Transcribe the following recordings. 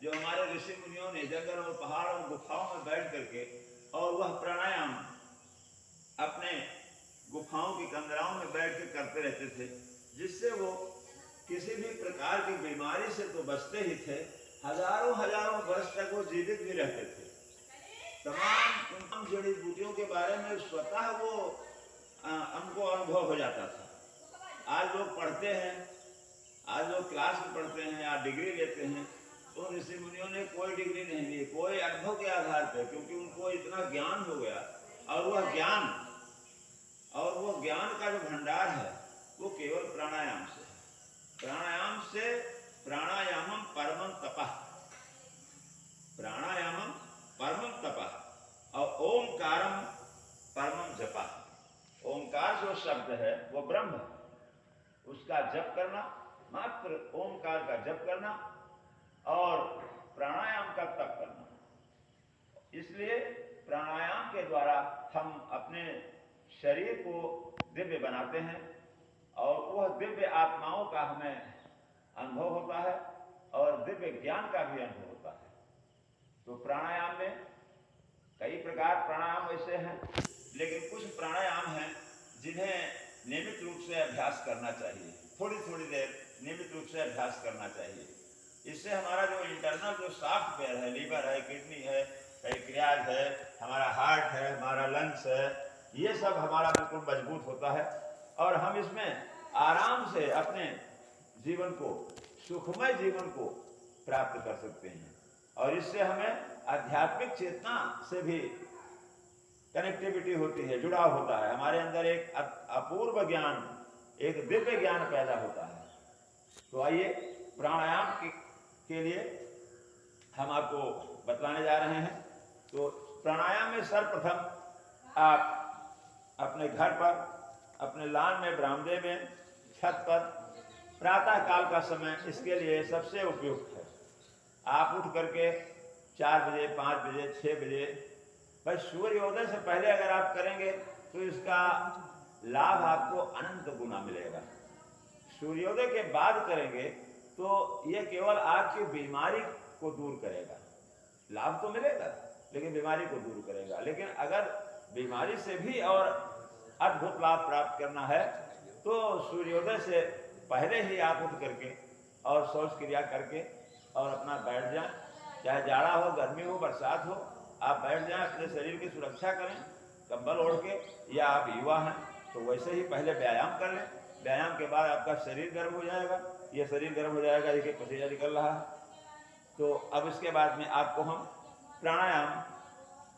जो हमारे ऋषि मुनियों ने जंगल और पहाड़ और गुफाओं में बैठ करके और वह प्राणायाम अपने गुफाओं की कंदराओं में बैठ के करते रहते थे, जिससे वो किसी भी प्रकार की बीमारी से तो बचते ही थे, हजारों हजारों वर्ष तक वो जीवित भी रहते थे। तमाम जड़ी बूटियों के बारे में स्वतः वो हमको अनुभव हो जाता था। आज लोग पढ़ते हैं, आज लोग क्लास में पढ़ते हैं या डिग्री लेते हैं, तो ऋषि मुनियों ने कोई डिग्री नहीं ली, कोई अनुभव के आधार पर, क्योंकि उनको इतना ज्ञान हो गया। और वह ज्ञान का जो भंडार है वो केवल प्राणायाम से, प्राणायामम परमं तपः, प्राणायामम परमं तपः और ओमकारम परमं जपः। ओमकार जो शब्द है वो ब्रह्म है, उसका जप करना, मात्र ओमकार का जप करना और प्राणायाम का तप करना। इसलिए प्राणायाम के द्वारा हम अपने शरीर को दिव्य बनाते हैं और वह दिव्य आत्माओं का हमें अनुभव होता है और दिव्य ज्ञान का भी अनुभव होता है। तो प्राणायाम में कई प्रकार प्राणायाम ऐसे हैं, लेकिन कुछ प्राणायाम हैं जिन्हें नियमित रूप से अभ्यास करना चाहिए, थोड़ी थोड़ी देर नियमित रूप से अभ्यास करना चाहिए। इससे हमारा जो इंटरनल जो सॉफ्टवेयर है, लीवर है, किडनी है, पैंक्रियाज है, हमारा हार्ट है, हमारा लंग्स है, ये सब हमारा बिल्कुल मजबूत होता है और हम इसमें आराम से अपने जीवन को, सुखमय जीवन को प्राप्त कर सकते हैं। और इससे हमें आध्यात्मिक चेतना से भी कनेक्टिविटी होती है, जुड़ाव होता है, हमारे अंदर एक अपूर्व ज्ञान, एक दिव्य ज्ञान पैदा होता है। तो आइए प्राणायाम के लिए हम आपको बतलाने जा रहे हैं। तो प्राणायाम में सर्वप्रथम आप अपने घर पर, अपने लान में, बरामदे में, छत पर प्रातः काल का समय इसके लिए सबसे उपयुक्त है। आप उठ करके 4 बजे, 5 बजे, 6 बजे, बस सूर्योदय से पहले अगर आप करेंगे तो इसका लाभ आपको अनंत गुना मिलेगा। सूर्योदय के बाद करेंगे तो यह केवल आपकी बीमारी को दूर करेगा, लाभ तो मिलेगा लेकिन बीमारी को दूर करेगा। लेकिन अगर बीमारी से भी और अद्भुत लाभ प्राप्त करना है तो सूर्योदय से पहले ही आप उठ करके और शौच क्रिया करके और अपना बैठ जाएं, चाहे जाड़ा हो, गर्मी हो, बरसात हो, आप बैठ जाएं, अपने शरीर की सुरक्षा करें कंबल ओढ़ के, या आप युवा हैं तो वैसे ही पहले व्यायाम कर लें। व्यायाम के बाद आपका शरीर गर्म हो जाएगा, ये शरीर गर्म हो जाएगा, देखिए पसीना निकल रहा है। तो अब इसके बाद में आपको हम प्राणायाम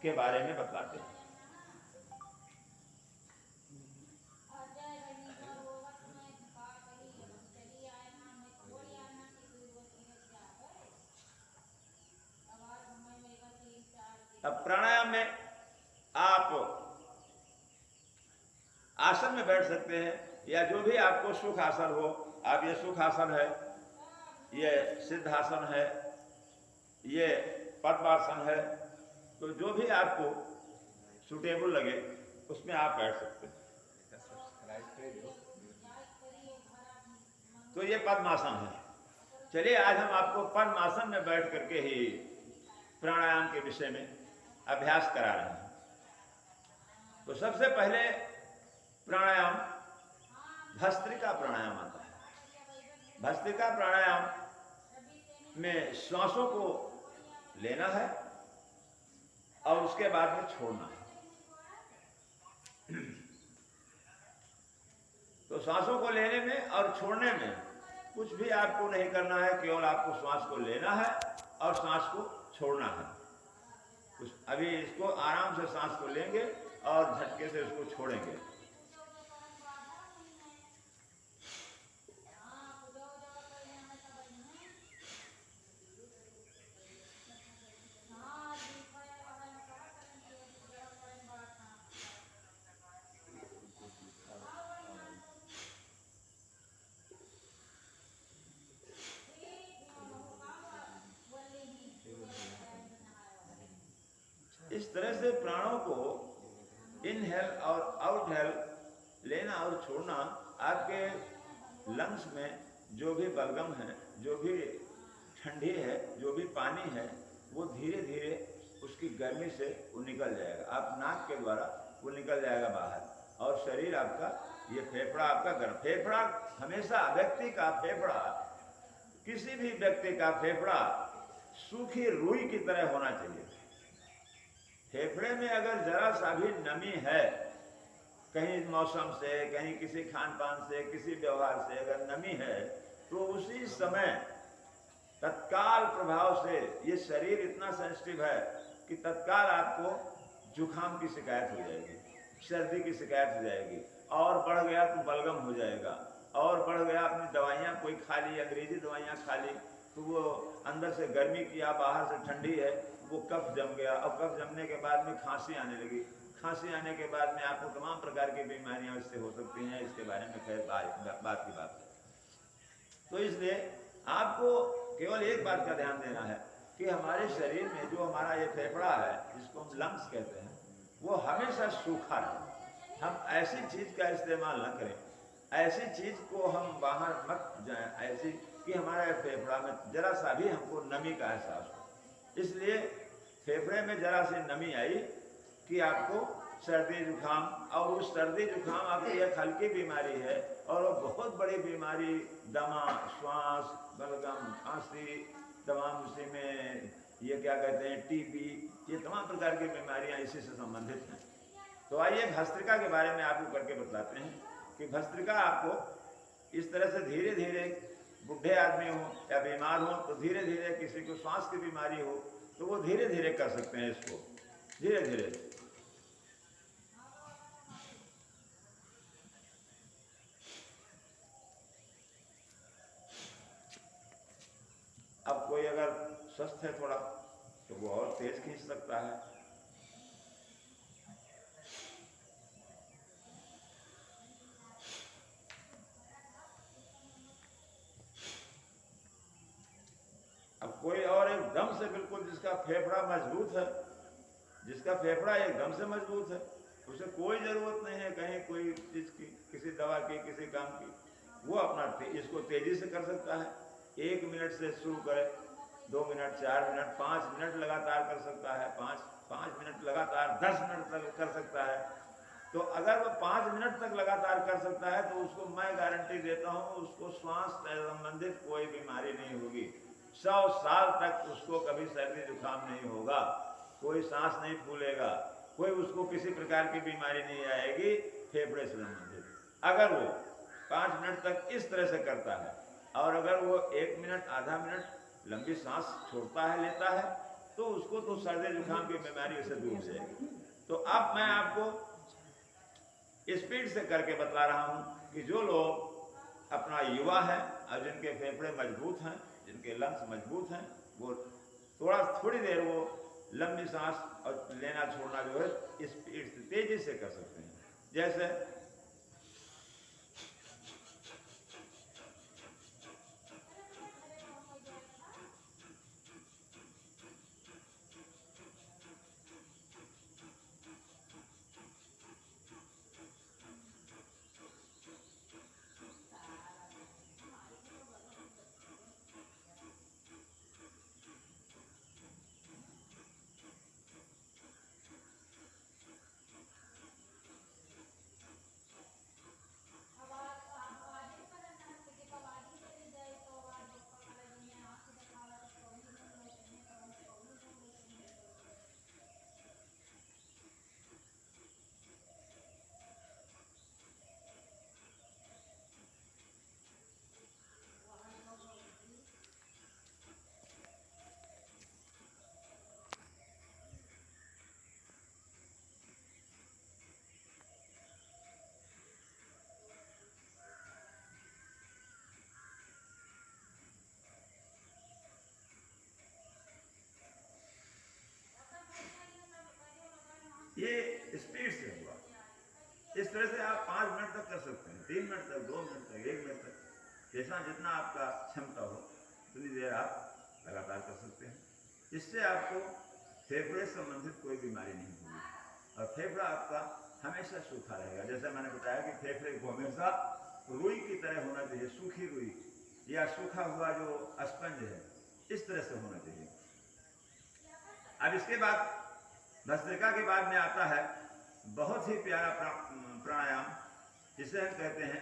के बारे में बतलाते हैं। अब प्राणायाम में आप आसन में बैठ सकते हैं या जो भी आपको सुख आसन हो। आप ये सुख आसन है, ये सिद्धासन है, ये पद्मासन है, तो जो भी आपको सुटेबल लगे उसमें आप बैठ सकते हैं। तो ये पद्मासन है। चलिए आज हम आपको पद्मासन में बैठ करके ही प्राणायाम के विषय में अभ्यास करा रहे हैं। तो सबसे पहले प्राणायाम भस्त्रिका प्राणायाम आता है। भस्त्रिका प्राणायाम में श्वासों को लेना है और उसके बाद में छोड़ना है। तो सांसों को लेने में और छोड़ने में कुछ भी आपको नहीं करना है, केवल आपको श्वास को लेना है और सांस को छोड़ना है। अभी इसको आराम से सांस को लेंगे और झटके से इसको छोड़ेंगे। इस तरह से प्राणों को इनहेल और आउटहेल लेना और छोड़ना आपके लंग्स में जो भी बलगम है, जो भी ठंडी है, जो भी पानी है वो धीरे धीरे उसकी गर्मी से वो निकल जाएगा, आप नाक के द्वारा वो निकल जाएगा बाहर, और शरीर आपका, ये फेफड़ा आपका गर्म, फेफड़ा हमेशा व्यक्ति का फेफड़ा, किसी भी व्यक्ति का फेफड़ा सूखी रुई की तरह होना चाहिए। फेफड़े में अगर जरा सा भी नमी है, कहीं मौसम से, कहीं किसी खान पान से, किसी व्यवहार से अगर नमी है, तो उसी समय तत्काल प्रभाव से ये शरीर इतना सेंसिटिव है कि तत्काल आपको जुखाम की शिकायत हो जाएगी, सर्दी की शिकायत हो जाएगी, और बढ़ गया तो बलगम हो जाएगा, और बढ़ गया अपनी दवाइयाँ कोई खा ली, अंग्रेजी दवाइयाँ खा ली, तो वो अंदर से गर्मी किया, बाहर से ठंडी है, वो कफ जम गया, और कफ जमने के बाद में खांसी आने लगी, खांसी आने के बाद में आपको तमाम प्रकार की बीमारियां इससे हो सकती हैं, इसके बारे में खैर बात की बात है। तो इसलिए आपको केवल एक बात का ध्यान देना है कि हमारे शरीर में जो हमारा ये फेफड़ा है, जिसको हम लंग्स कहते हैं, वो हमेशा सूखा रहे। हम ऐसी चीज का इस्तेमाल न करें, ऐसी चीज को हम बाहर मत जाएं, ऐसी कि हमारे फेफड़ा में जरा सा भी हमको नमी का एहसास हो। इसलिए फेफड़े में जरा सी नमी आई कि आपको सर्दी जुकाम, और वो सर्दी जुकाम आपकी एक हल्की बीमारी है, और वो बहुत बड़ी बीमारी, दमा, श्वास, बलगम, खांसी, तमाम उसी में ये क्या कहते हैं टीबी, ये तमाम प्रकार की बीमारियां इसी से संबंधित हैं। तो आइए भस्त्रिका के बारे में आपको करके बताते हैं कि भस्त्रिका आपको इस तरह से धीरे धीरे, बुढ़े आदमी हो या बीमार हो तो धीरे धीरे, किसी को सांस की बीमारी हो तो वो धीरे धीरे कर सकते हैं, इसको धीरे धीरे। अब कोई अगर स्वस्थ है थोड़ा तो वो और तेज खींच सकता है। अब कोई और एकदम से बिल्कुल जिसका फेफड़ा मजबूत है, जिसका फेफड़ा एकदम से मजबूत है, उसे कोई जरूरत नहीं है कहीं कोई चीज की, किसी दवा की, किसी काम की, वो अपना इसको तेजी से कर सकता है। 1 मिनट से शुरू करे, 2 मिनट, 4 मिनट, 5 मिनट लगातार कर सकता है, 5 मिनट लगातार, 10 मिनट तक कर सकता है। तो अगर वो 5 मिनट तक लगातार कर सकता है तो उसको मैं गारंटी देता हूँ, उसको श्वास से संबंधित कोई बीमारी नहीं होगी। 100 साल तक उसको कभी सर्दी जुकाम नहीं होगा, कोई सांस नहीं फूलेगा, कोई उसको किसी प्रकार की बीमारी नहीं आएगी फेफड़े से संबंधित, अगर वो 5 मिनट तक इस तरह से करता है। और अगर वो 1 मिनट, आधा मिनट लंबी सांस छोड़ता है, लेता है, तो उसको तो सर्दी जुकाम की बीमारी उससे दूर हो जाएगी। तो अब मैं आपको स्पीड से करके बता रहा हूं कि जो लोग अपना युवा है और जिनके फेफड़े मजबूत हैं, जिनके लंग्स मजबूत हैं, वो थोड़ी देर वो लंबी सांस और लेना छोड़ना जो है स्पीड से, तेजी से कर सकते हैं। जैसे ये स्पीड से हुआ। इस तरह से आप 5 मिनट तक कर सकते हैं, 3 मिनट तक, 2 मिनट तक, 1 मिनट तक, जैसा जितना आपका क्षमता हो उतनी देर आप लगातार कर सकते हैं। इससे आपको फेफड़े से संबंधित कोई बीमारी नहीं होगी और फेफड़ा आपका हमेशा सूखा रहेगा। जैसे मैंने बताया कि फेफड़े को हमेशा रुई की तरह होना चाहिए, सूखी रुई या सूखा हुआ जो स्पंज है, इस तरह से होना चाहिए। अब इसके बाद भस्त्रिका के बाद में आता है बहुत ही प्यारा प्राणायाम, जिसे हम कहते हैं